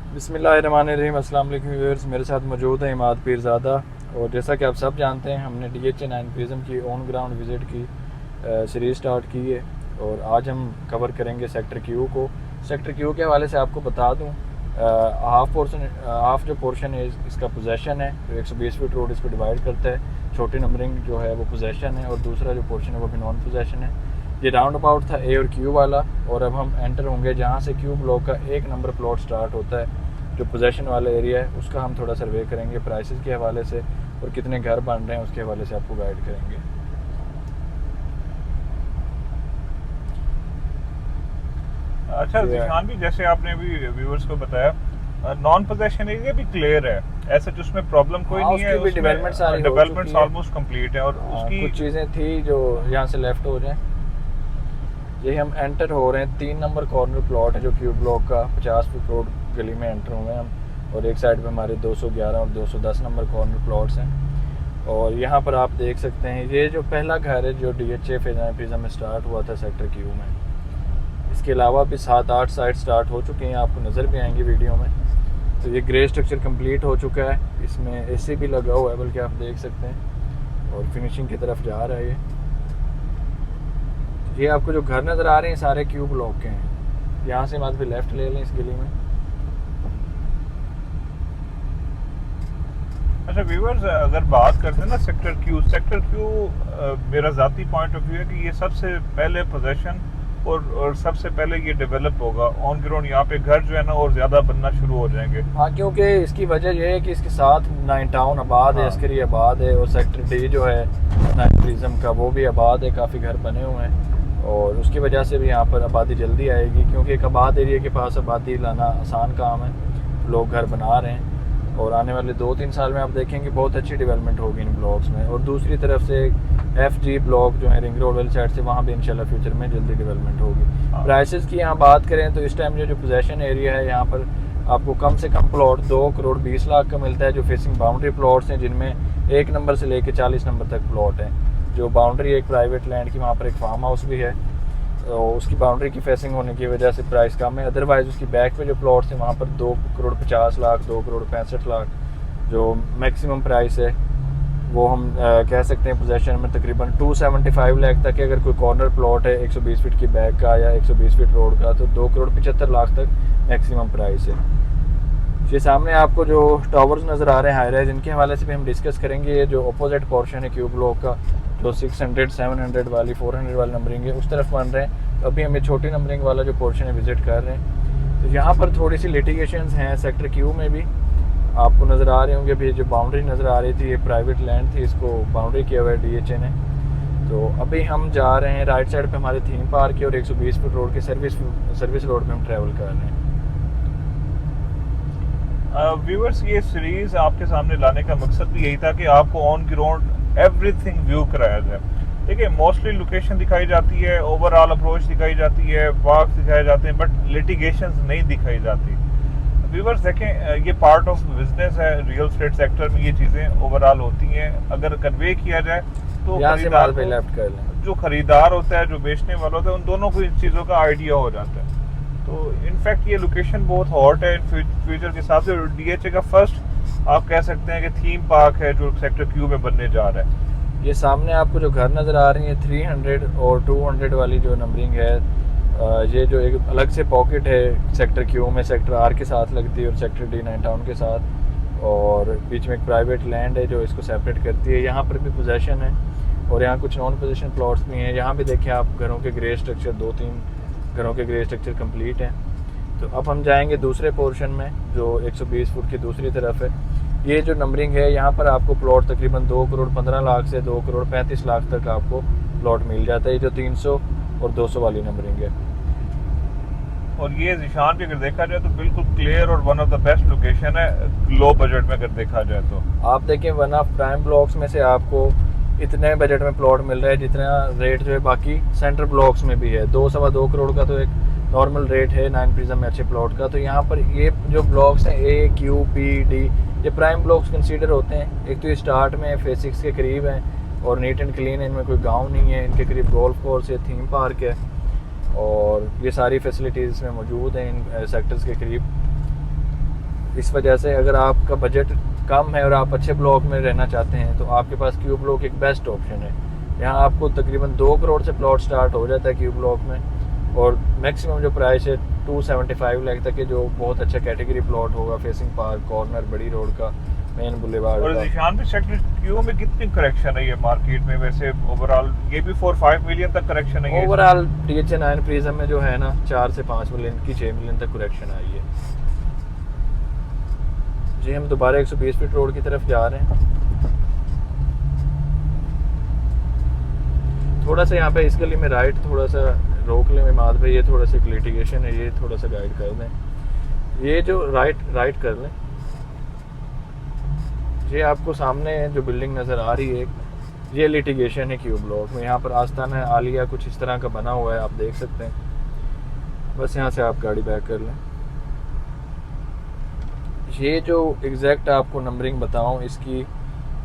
बिस्मिल्लाहिर्रहमानिर्रहीम। अस्सलाम वालेकुम व्यूअर्स, मेरे साथ मौजूद है इमाद पीरज़ादा। और जैसा कि आप सब जानते हैं, हमने DHA9 प्रिज्म की ऑन ग्राउंड विज़िट की सीरीज़ स्टार्ट की है और आज हम कवर करेंगे सेक्टर क्यू को। सेक्टर क्यू के हवाले से आपको बता दूं, हाफ जो पोर्शन है इसका पोजेसन है, तो 120 फीट रोड इसको डिवाइड करता है। छोटी नंबरिंग जो है वो पोजेसन है और दूसरा जो पोर्शन है वो भी नॉन पोजेसन है। ये राउंड अबाउट था ए और क्यू वाला, और अब हम एंटर होंगे जहाँ से क्यू ब्लॉक का 1 नंबर प्लॉट स्टार्ट होता है। जो पोजेसन वाला एरिया है उसका हम थोड़ा सर्वे करेंगे प्राइसेस के हवाले से, और कितने घर बन रहे हैं उसके हवाले से आपको गाइड करेंगे। अच्छा जिशान भी, जैसे आपने अभी व्यूअर्स को बताया, नॉन पोजेशन एरिया भी क्लियर है, ऐसा जिसमें प्रॉब्लम कोई नहीं है। उसकी डेवलपमेंट सारी डेवलपमेंट ऑलमोस्ट कंप्लीट है और उसकी कुछ चीज़ें थी जो यहाँ से लेफ्ट हो जाएं। ये हम एंटर हो रहे हैं 3 नंबर कॉर्नर प्लॉट है जो क्यू ब्लॉक का 50 फुट रोड गली में एंटर हुए हैं हम, और एक साइड पे हमारे 211 और 210 नंबर कॉर्नर प्लॉट्स हैं। और यहाँ पर आप देख सकते हैं ये जो पहला घर है जो DHA प्रिज्म में स्टार्ट हुआ था सेक्टर क्यू में। इसके अलावा भी 7-8 साइट स्टार्ट हो चुके हैं, आपको नज़र भी आएंगी वीडियो में। तो ये ग्रे स्ट्रक्चर कंप्लीट हो चुका है, इसमें AC भी लगा हुआ है, बल्कि आप देख सकते हैं, और फिनिशिंग की तरफ जा रहा है। ये आपको जो घर नज़र आ रहे हैं सारे क्यू ब्लॉक के हैं। यहाँ से बाद भी लेफ़्ट ले लें इस गली में। अच्छा व्यूअर्स, अगर बात करते हैं ना सेक्टर क्यू, मेरा ज़ाती पॉइंट ऑफ व्यू है कि ये सबसे पहले पोजेसन और सबसे पहले ये डेवलप होगा ऑन ग्राउंड। यहाँ पे घर जो है ना और ज़्यादा बनना शुरू हो जाएंगे। हाँ, क्योंकि इसकी वजह यह है कि इसके साथ 9 टाउन आबाद है, अस्करी आबाद है, और सेक्टर D जो है 9 प्रिज्म का वो भी आबाद है, काफ़ी घर बने हुए हैं। और उसकी वजह से भी यहाँ पर आबादी जल्दी आएगी, क्योंकि एक आबाद एरिया के पास आबादी लाना आसान काम है, लोग घर बना रहे हैं। और आने वाले 2-3 साल में आप देखेंगे बहुत अच्छी डेवलपमेंट होगी इन ब्लॉक्स में। और दूसरी तरफ से FG ब्लॉक जो है रिंग रोड वाली साइड से, वहाँ भी इंशाल्लाह फ्यूचर में जल्दी डेवलपमेंट होगी। प्राइसेस की यहाँ बात करें तो इस टाइम जो पोजेसन एरिया है यहाँ पर आपको कम से कम प्लॉट 2 करोड़ 20 लाख का मिलता है, जो फेसिंग बाउंड्री प्लॉट्स हैं, जिनमें 1 नंबर से लेकर 40 नंबर तक प्लॉट हैं। जो बाउंड्री एक प्राइवेट लैंड की, वहाँ पर एक फार्म हाउस भी है, तो उसकी बाउंड्री की फेसिंग होने की वजह से प्राइस कम है। अदरवाइज़ उसकी बैक पे जो प्लॉट्स हैं वहाँ पर 2 करोड़ 50 लाख 2 करोड़ 65 लाख जो मैक्सिमम प्राइस है, वो हम कह सकते हैं पोजेसन में तकरीबन 275 लाख तक है। अगर कोई कॉर्नर प्लॉट है 120 फीट की बैक का या 120 फीट रोड का, तो 2 करोड़ 75 लाख तक मैक्सिमम प्राइस है। ये सामने आपको जो टावर्स नज़र आ रहे हैं हाई राइज, इनके हवाले से भी हम डिस्कस करेंगे। ये जो अपोजिट पोर्शन है क्यू ब्लॉक का, जो 600 700 वाली 400 वाली नंबरिंग है उस तरफ बन रहे हैं। अभी हमें छोटी नंबरिंग वाला जो पोर्शन है विज़िट कर रहे हैं। तो यहाँ पर थोड़ी सी लिटिगेशंस हैं सेक्टर क्यू में भी, आपको नज़र आ रहे होंगे। अभी जो बाउंड्री नज़र आ रही थी ये प्राइवेट लैंड थी, इसको बाउंड्री किया हुआ है DHA ने। तो अभी हम जा रहे हैं राइट साइड पे हमारे थीम पार्क की, और 120 फीट रोड के सर्विस रोड पे हम ट्रैवल कर रहे हैं। व्यूअर्स, ये सीरीज आपके सामने लाने का मकसद भी यही था कि आपको ऑन ग्राउंड एवरीथिंग व्यू कराया जाए। देखिए, मोस्टली लोकेशन दिखाई जाती है, ओवरऑल अप्रोच दिखाई जाती है, पार्क दिखाए जाते हैं, बट लिटिगेशंस नहीं दिखाई जाती। व्यूअर्स देखें, ये पार्ट ऑफ बिजनेस है, रियल एस्टेट सेक्टर में ये चीज़ें ओवरऑल होती हैं। अगर कन्वे किया जाए तो खरीदार पे लेफ्ट कर लें, जो खरीदार होता है, जो बेचने वाला होता है, उन दोनों को इन चीज़ों का आइडिया हो जाता है। तो इनफैक्ट ये लोकेशन बहुत हॉट है फ्यूचर के हिसाब से। DHA का फर्स्ट आप कह सकते हैं कि थीम पार्क है जो सेक्टर क्यू में बनने जा रहा है। ये सामने आपको जो घर नज़र आ रही है 300 और 200 वाली जो नंबरिंग है, ये जो एक अलग से पॉकेट है सेक्टर क्यू में, सेक्टर R के साथ लगती है और सेक्टर D 9 टाउन के साथ, और बीच में एक प्राइवेट लैंड है जो इसको सेपरेट करती है। यहाँ पर भी पोजेसन है और यहाँ कुछ नॉन पोजेसन प्लॉट्स भी हैं। यहाँ भी देखें आप घरों के ग्रे स्ट्रक्चर, 2-3 घरों के ग्रे स्ट्रक्चर कंप्लीट हैं। तो अब हम जाएंगे दूसरे पोर्शन में जो 120 फुट की दूसरी तरफ है। ये जो नंबरिंग है यहाँ पर आपको प्लॉट तकरीबन 2 करोड़ 15 लाख से 2 करोड़ 35 लाख तक आपको प्लॉट मिल जाता है। ये जो 300 और 200 वाली नंबरिंग है। और ये निशान भी अगर देखा जाए तो बिल्कुल क्लियर और one of the best location है लो बजट में अगर देखा जाए तो। आप देखें वन ऑफ प्राइम ब्लॉक्स में से आपको इतने बजट में प्लॉट मिल रहा है जितना रेट जो है बाकी सेंटर ब्लॉक्स में भी है। 2-2.25 करोड़ का तो एक नॉर्मल रेट है 9 प्रिज्म में अच्छे प्लॉट का। तो यहाँ पर ये जो ब्लॉक्स हैं A, Q, P, D, ये प्राइम ब्लॉक्स कंसीडर होते हैं। एक तो ये स्टार्ट में फेज 6 के करीब हैं और नीट एंड क्लीन है, इनमें कोई गाँव नहीं है, इनके करीब गोल्फ कोर्स है, थीम पार्क है, और ये सारी फैसिलिटीज़ इसमें मौजूद हैं इन सेक्टर्स के करीब। इस वजह से अगर आपका बजट कम है और आप अच्छे ब्लॉक में रहना चाहते हैं तो आपके पास क्यू ब्लॉक एक बेस्ट ऑप्शन है। यहाँ आपको तकरीबन 2 करोड़ से प्लॉट स्टार्ट हो जाता है क्यू ब्लॉक में, और मैक्सिमम जो प्राइस है 275 लाख तक है, जो बहुत अच्छा कैटेगरी प्लॉट होगा, फेसिंग पार्क, कॉर्नर, बड़ी रोड का, मेन बुलेवार्ड और का। निशान पे सेक्टर क्यू में कितनी करेक्शन है ये मार्केट में वैसे ओवरऑल? ये भी 4-5 मिलियन तक करेक्शन है ये? ओवरऑल DHA 9 प्रिज्म में जो है ना 4 से 5 मिलियन की 6 मिलियन तक करेक्शन आई है जी। हम दोबारा 120 फीट रोड की तरफ जा रहे हैं। थोड़ा सा यहाँ पे इस गली में राइट थोड़ा सा रोक लें इमाद भाई, ये थोड़ा सा लिटिगेशन है, ये थोड़ा सा गाइड कर दें। ये जो राइट कर लें, ये आपको सामने जो बिल्डिंग नज़र आ रही है ये लिटिगेशन है क्यू ब्लॉक में। यहाँ पर आस्ताना आलिया कुछ इस तरह का बना हुआ है, आप देख सकते हैं। बस यहाँ से आप गाड़ी बैक कर लें। ये जो एग्जैक्ट आपको नंबरिंग बताऊँ इसकी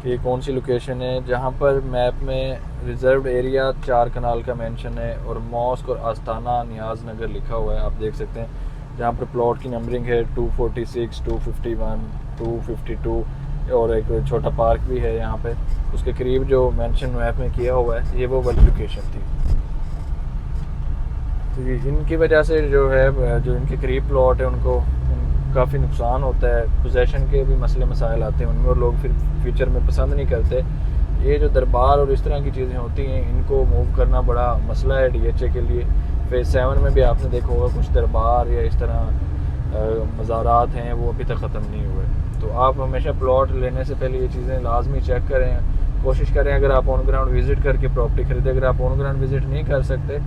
कि कौन सी लोकेशन है, जहाँ पर मैप में रिजर्व्ड एरिया 4 कनाल का मेंशन है और मॉस्क और आस्ताना नियाज नगर लिखा हुआ है, आप देख सकते हैं। जहाँ पर प्लॉट की नंबरिंग है 246, 251, 252 और एक छोटा पार्क भी है यहाँ पे, उसके करीब जो मेंशन मैप में किया हुआ है ये वो वाली लोकेशन थी। तो इनकी वजह से जो है जो इनके करीब प्लॉट है उनको काफ़ी नुकसान होता है, पोजेशन के भी मसले मसाइल आते हैं उनमें, और लोग फिर फ्यूचर में पसंद नहीं करते। ये जो दरबार और इस तरह की चीज़ें होती हैं इनको मूव करना बड़ा मसला है DHA के लिए। फेज़ 7 में भी आपने देखा होगा कुछ दरबार या इस तरह मज़ारात हैं वो अभी तक ख़त्म नहीं हुए। तो आप हमेशा प्लॉट लेने से पहले ये चीज़ें लाजमी चेक करें, कोशिश करें अगर आप ऑन ग्राउंड विज़िट करके प्रॉपर्टी खरीदें। अगर आप ऑन ग्राउंड विज़िट नहीं कर सकते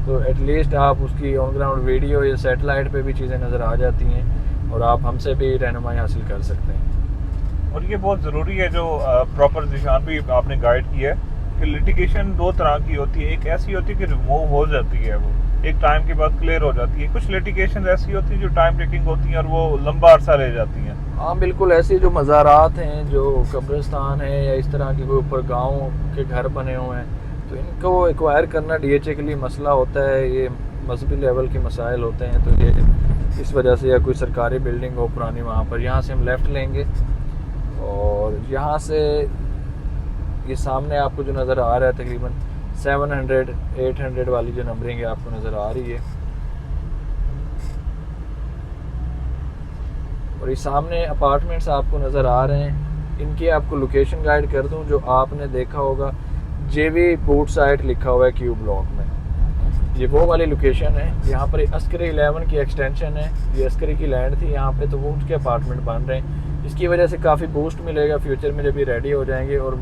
तो एटलीस्ट आप उसकी ऑन ग्राउंड वीडियो या सैटेलाइट पे भी चीज़ें नज़र आ जाती हैं और आप हमसे भी रहनुमाई हासिल कर सकते हैं। और ये बहुत ज़रूरी है जो प्रॉपर निशान भी आपने गाइड किया है कि लिटिगेशन 2 तरह की होती है। एक ऐसी होती है कि रिमूव हो जाती है, वो एक टाइम के बाद क्लियर हो जाती है। कुछ लिटिगेशन ऐसी होती है जो टाइम टेकिंग होती है और वो लंबा अरसा ले जाती हैं। हाँ बिल्कुल, ऐसे जो मज़ारात हैं, जो कब्रिस्तान है या इस तरह के कोई ऊपर गाँव के घर बने हुए हैं, तो इनको एक्वायर करना DHA के लिए मसला होता है। ये मजहबी लेवल के मसाइल होते हैं, तो ये इस वजह से, या कोई सरकारी बिल्डिंग हो पुरानी वहाँ पर, यहाँ से हम लेफ़्ट लेंगे और यहाँ से ये सामने आपको जो नज़र आ रहा है तकरीबन 700, 800 वाली जो नंबरिंग है आपको नज़र आ रही है। और ये सामने अपार्टमेंट्स आपको नज़र आ रहे हैं। इनकी आपको लोकेशन गाइड कर दूं, जो आपने देखा होगा JV बूट साइट लिखा हुआ है क्यू ब्लॉक में, ये वो वाली लोकेशन है। यहाँ पर अस्करी 11 की एक्सटेंशन है, ये अस्करी की लैंड थी यहाँ पे, तो वो उसके अपार्टमेंट बन रहे हैं। इसकी वजह से काफ़ी बूस्ट मिलेगा फ्यूचर में जब ये रेडी हो जाएंगे। और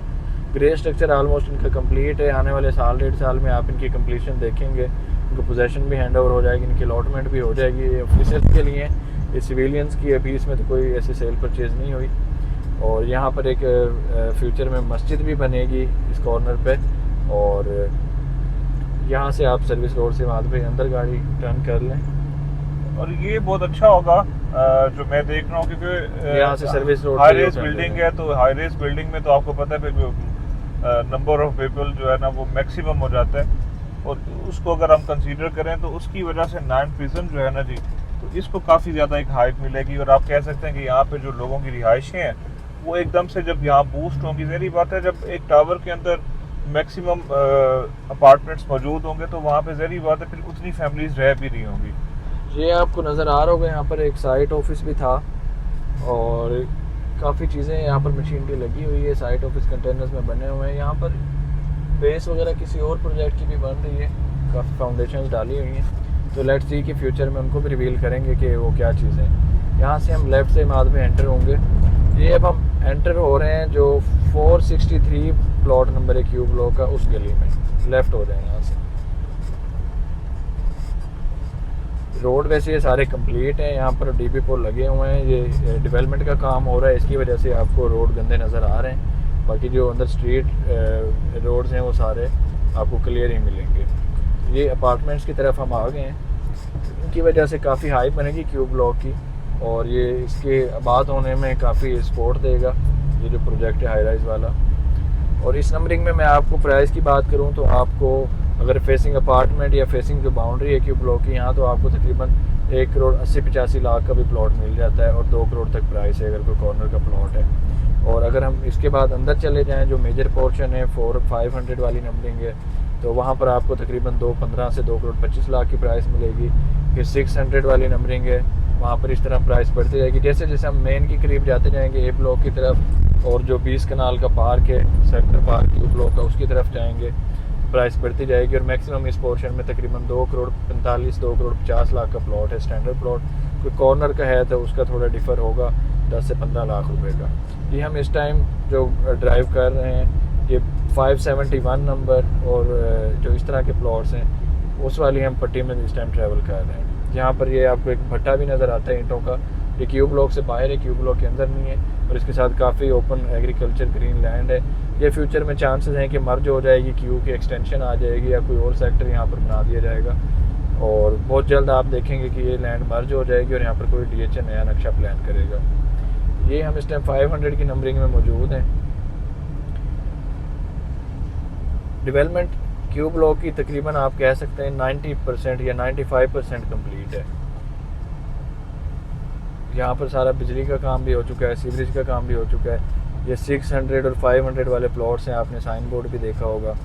ग्रे स्ट्रक्चर ऑलमोस्ट इनका कंप्लीट है, आने वाले साल 1.5 साल में आप इनकी कंप्लीशन देखेंगे। इनको पोजेसन भी हैंड ओवर हो जाएगी, इनकी अलॉटमेंट भी हो जाएगी। ये ऑफिसर्स के लिए, ये सिविलियंस की अभी इसमें तो कोई ऐसी सेल परचेज़ नहीं हुई। और यहाँ पर एक फ्यूचर में मस्जिद भी बनेगी इस कॉर्नर पे, और यहाँ से आप सर्विस रोड से वहाँ पे अंदर गाड़ी टर्न कर लें। और ये बहुत अच्छा होगा जो मैं देख रहा हूँ, क्योंकि यहाँ से service road high rise building है, तो हाई रेज बिल्डिंग में तो आपको पता है नंबर ऑफ पीपल जो है ना वो मैक्सिमम हो जाता है, और उसको अगर हम कंसीडर करें तो उसकी वजह से 9 प्रिज्म जो है ना जी, तो इसको काफ़ी ज़्यादा एक हाइप मिलेगी। और आप कह सकते हैं कि यहाँ पे जो लोगों की रिहाइशें हैं वो एकदम से जब यहाँ बूस्ट होंगी, ज़हरी बात है जब एक टावर के अंदर मैक्सिमम अपार्टमेंट्स मौजूद होंगे तो वहाँ पे ज़हरी बात है फिर उतनी फैमिलीज रह भी रही होंगी। ये आपको नज़र आ रहा होगा, यहाँ पर एक साइट ऑफिस भी था और काफ़ी चीज़ें यहाँ पर मशीनरी लगी हुई है, साइट ऑफिस कंटेनर्स में बने हुए हैं। यहाँ पर बेस वगैरह किसी और प्रोजेक्ट की भी बन रही है, काफ़ी फाउंडेशंस डाली हुई हैं। तो लेट्स सी कि फ्यूचर में उनको भी रिवील करेंगे कि वो क्या चीज़ है। यहाँ से हम लेफ़्ट से बाद में एंटर होंगे। ये अब हम एंटर हो रहे हैं जो 463 प्लॉट नंबर है क्यू ब्लॉक का, उस गली में लेफ़्ट हो रहे हैं। यहाँ से रोड वैसे ये सारे कंप्लीट हैं, यहाँ पर DP पोल लगे हुए हैं। ये डेवलपमेंट का काम हो रहा है, इसकी वजह से आपको रोड गंदे नज़र आ रहे हैं। बाकी जो अंदर स्ट्रीट रोड्स हैं वो सारे आपको क्लियर ही मिलेंगे। ये अपार्टमेंट्स की तरफ हम आ गए हैं, इनकी वजह से काफ़ी हाइप बनेगी क्यू ब्लॉक की, और ये इसके आबाद होने में काफ़ी सपोर्ट देगा ये जो प्रोजेक्ट है हाई राइज वाला। और इस नंबरिंग में मैं आपको प्राइस की बात करूँ तो आपको अगर फेसिंग अपार्टमेंट या फेसिंग जो बाउंड्री है क्यू ब्लॉक की, यहाँ तो आपको तकरीबन 1,80,85 लाख का भी प्लॉट मिल जाता है और 2 करोड़ तक प्राइस है अगर कोई कॉर्नर का प्लॉट है। और अगर हम इसके बाद अंदर चले जाएँ, जो मेजर पोर्शन है 400-500 वाली नंबरिंग है, तो वहाँ पर आपको तकरीबन 2,15 से 2,25 लाख की प्राइस मिलेगी। फिर 600 वाली नंबरिंग है, वहाँ पर इस तरह प्राइस बढ़ती जाएगी। जैसे जैसे हम मेन के करीब जाते जाएंगे ए ब्लॉक की तरफ, और जो 20 कनाल का पार्क है सेक्टर पार्क यू ब्लॉक का, उसकी तरफ जाएंगे, प्राइस बढ़ती जाएगी। और मैक्सिमम इस पोर्शन में तकरीबन 2,45 2,50 लाख का प्लॉट है, स्टैंडर्ड प्लॉट। कोई कॉर्नर का है तो उसका थोड़ा डिफ़र होगा 10 से 15 लाख रुपए का। ये हम इस टाइम जो ड्राइव कर रहे हैं ये 571 नंबर और जो इस तरह के प्लॉट्स हैं उस वाली हम पट्टी में इस टाइम ट्रैवल कर रहे हैं। यहाँ पर ये आपको एक भट्टा भी नज़र आता है ईंटों का। ये क्यू ब्लॉक से बाहर है, क्यू ब्लॉक के अंदर नहीं है, और इसके साथ काफ़ी ओपन एग्रीकल्चर ग्रीन लैंड है। ये फ्यूचर में चांसेस हैं कि मर्ज हो जाएगी, क्यू की एक्सटेंशन आ जाएगी या कोई और सेक्टर यहाँ पर बना दिया जाएगा, और बहुत जल्द आप देखेंगे कि ये लैंड मर्ज हो जाएगी और यहाँ पर कोई DHA नया नक्शा प्लान करेगा। ये हम इस टाइम 500 की नंबरिंग में मौजूद हैं। डेवलपमेंट क्यू ब्लॉक की तकरीबन आप कह सकते हैं 90% या 95% कम्प्लीट है। यहाँ पर सारा बिजली का काम भी हो चुका है, सीवरेज का काम भी हो चुका है। ये 600 और 500 वाले प्लॉट्स हैं, आपने साइन बोर्ड भी देखा होगा।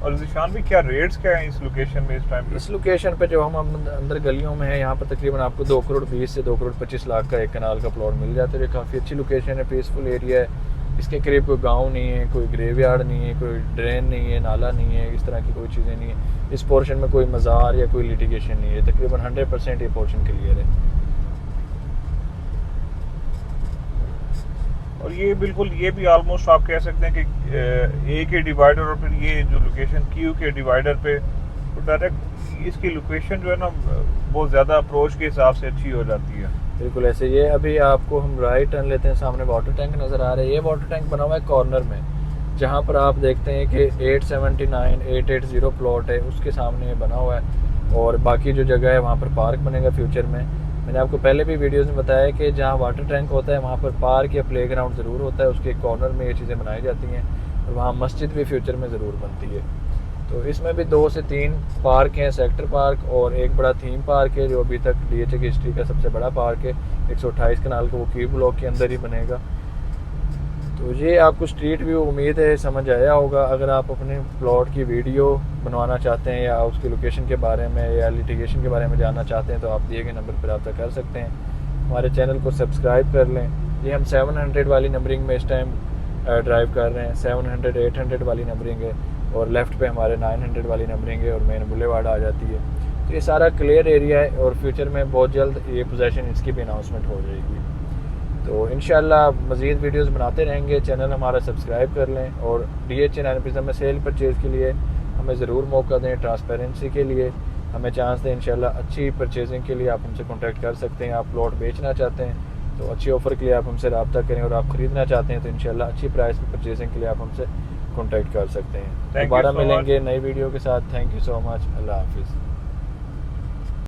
और ज़िशान भी क्या रेट्स क्या हैं इस लोकेशन में इस टाइम? इस लोकेशन पे जो हम अंदर गलियों में हैं, यहाँ पर तकरीबन आपको 2,20 से 2,25 लाख का एक कनाल का प्लॉट मिल जाता है। ये काफ़ी अच्छी लोकेशन है, पीसफुल एरिया है। इसके करीब कोई गांव नहीं है, कोई ग्रेवयार्ड नहीं है, कोई ड्रेन नहीं है, नाला नहीं है, इस तरह की कोई चीज़ें नहीं है। इस पोर्शन में कोई मज़ार या कोई लिटिगेशन नहीं है। तकरीबन 100% ये पोर्शन क्लियर है। और ये बिल्कुल ये भी ऑलमोस्ट आप कह सकते हैं कि ए के डिवाइडर और फिर ये जो लोकेशन क्यू के डिवाइडर पे तो डायरेक्ट इसकी लोकेशन जो है ना बहुत ज़्यादा अप्रोच के हिसाब से अच्छी हो जाती है। बिल्कुल ऐसे। ये अभी आपको हम राइट टर्न लेते हैं, सामने वाटर टैंक नज़र आ रहा है। ये वाटर टैंक बना हुआ है कॉर्नर में, जहाँ पर आप देखते हैं कि 879 880 प्लॉट है, उसके सामने ये बना हुआ है। और बाकी जो जगह है वहाँ पर पार्क बनेगा फ्यूचर में। मैंने आपको पहले भी वीडियोस में बताया कि जहाँ वाटर टैंक होता है वहाँ पर पार्क या प्लेग्राउंड ज़रूर होता है, उसके कॉर्नर में ये चीज़ें बनाई जाती हैं, और वहाँ मस्जिद भी फ्यूचर में ज़रूर बनती है। तो इसमें भी 2 से 3 पार्क हैं, सेक्टर पार्क और एक बड़ा थीम पार्क है जो अभी तक DHA की हिस्ट्री का सबसे बड़ा पार्क है। 128 कनाल का वो क्यू ब्लॉक के अंदर ही बनेगा। तो ये आपको स्ट्रीट व्यू उम्मीद है समझ आया होगा। अगर आप अपने प्लॉट की वीडियो बनवाना चाहते हैं या उसकी लोकेशन के बारे में या लिटिगेशन के बारे में जानना चाहते हैं तो आप दिए गए नंबर पर रब्ता कर सकते हैं। हमारे चैनल को सब्सक्राइब कर लें। ये हम 700 वाली नंबरिंग में इस टाइम ड्राइव कर रहे हैं। 700 800 वाली नंबरिंग है, और लेफ़्ट पे हमारे 900 वाली नंबरिंग है, और मेन बुलेवार्ड आ जाती है। तो ये सारा क्लियर एरिया है, और फ्यूचर में बहुत जल्द ये पोजीशन इसकी भी अनाउंसमेंट हो जाएगी। तो इंशाल्लाह मज़ीद वीडियोस बनाते रहेंगे। चैनल हमारा सब्सक्राइब कर लें, और DHA नाइनपिज़म में सेल परचेज़ के लिए हमें ज़रूर मौका दें। ट्रांसपेरेंसी के लिए हमें चांस दें। इंशाल्लाह अच्छी परचेजिंग के लिए आप हमसे कॉन्टैक्ट कर सकते हैं। आप प्लॉट बेचना चाहते हैं तो अच्छी ऑफ़र के लिए आप हमसे रब्ता करें, और आप ख़रीदना चाहते हैं तो इंशाल्लाह अच्छी प्राइस पर परचेजिंग के लिए आप हमसे कॉन्टैक्ट कर सकते हैं। दोबारा मिलेंगे नई वीडियो के साथ। Thank you so much. अल्लाह हाफिज़।